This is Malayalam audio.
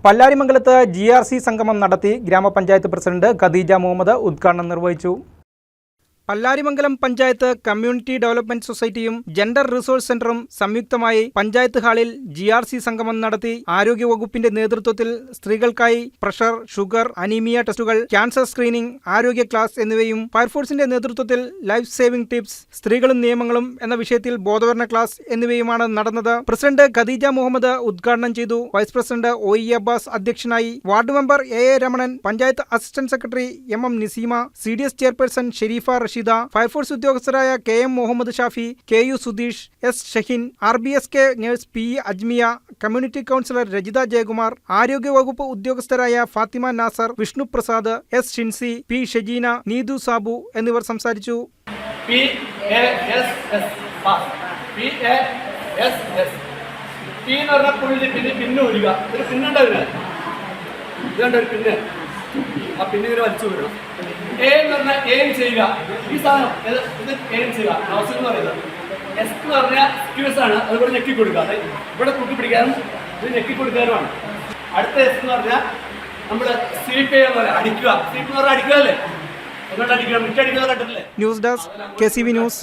പല്ലാരിമംഗലത്ത് GRC സംഗമം നടത്തി ഗ്രാമപഞ്ചായത്ത് പ്രസിഡന്റ് ഖദീജ മുഹമ്മദ് ഉദ്ഘാടനം നിർവഹിച്ചു. പല്ലാരിമംഗലം പഞ്ചായത്ത് കമ്മ്യൂണിറ്റി ഡെവലപ്മെന്റ് സൊസൈറ്റിയും ജെൻഡർ റിസോഴ്സ് സെന്ററും സംയുക്തമായി പഞ്ചായത്ത് ഹാളിൽ GRC സംഗമം നടത്തി. ആരോഗ്യവകുപ്പിന്റെ നേതൃത്വത്തിൽ സ്ത്രീകൾക്കായി പ്രഷർ, ഷുഗർ, അനീമിയ ടെസ്റ്റുകൾ, ക്യാൻസർ സ്ക്രീനിംഗ്, ആരോഗ്യ ക്ലാസ് എന്നിവയും ഫയർഫോഴ്സിന്റെ നേതൃത്വത്തിൽ ലൈഫ് സേവിംഗ് ടിപ്സ്, സ്ത്രീകളും നിയമങ്ങളും എന്ന വിഷയത്തിൽ ബോധവൽക്കരണ ക്ലാസ് എന്നിവയുമാണ് നടന്നത്. പ്രസിഡന്റ് ഖദീജ മുഹമ്മദ് ഉദ്ഘാടനം ചെയ്തു. വൈസ് പ്രസിഡന്റ് OE അബ്ബാസ് അധ്യക്ഷനായി. Ward member AA Ramanan, panchayat assistant secretary MM Niseema, CDS chairperson Sharifa Rasheeda, fire force ഉദ്യോഗസ്ഥരായ KM Muhammad Shafi, KU Sudheesh, S Shaheen, RBSK nurse P Ajmiya, community counsellor Rajitha Jayakumar, ആരോഗ്യവകുപ്പ് ഉദ്യോഗസ്ഥരായ ഫാത്തിമ നാസർ, വിഷ്ണു പ്രസാദ്, S ഷിൻസി, P ഷജീന, നീതു സാബു എന്നിവർ സംസാരിച്ചു. എയിം ചെയ്യുക. ഈ സാധനം ഇത് എയിം ചെയ്യുക. നൗസിൽ എന്ന് പറയുന്നത് S എന്ന് പറഞ്ഞാൽ സ്ക്യൂസ് ആണ്. അതുപോലെ ഞെക്കി കൊടുക്കുക. ഇവിടെ തൂക്കി പിടിക്കാനും ഇത് ഞെക്കി കൊടുക്കാനുമാണ്. അടുത്ത S എന്ന് പറഞ്ഞാൽ നമ്മൾ സ്വീപ്പ് ചെയ്യുക, അടിക്കുക. സ്വീപ്പ് എന്ന് പറഞ്ഞാൽ അടിക്കുക അല്ലേ? എന്നിട്ട് അടിക്കണം, മിറ്റടിക്കുന്നത് കണ്ടിട്ടില്ലേ? News desk KCV news.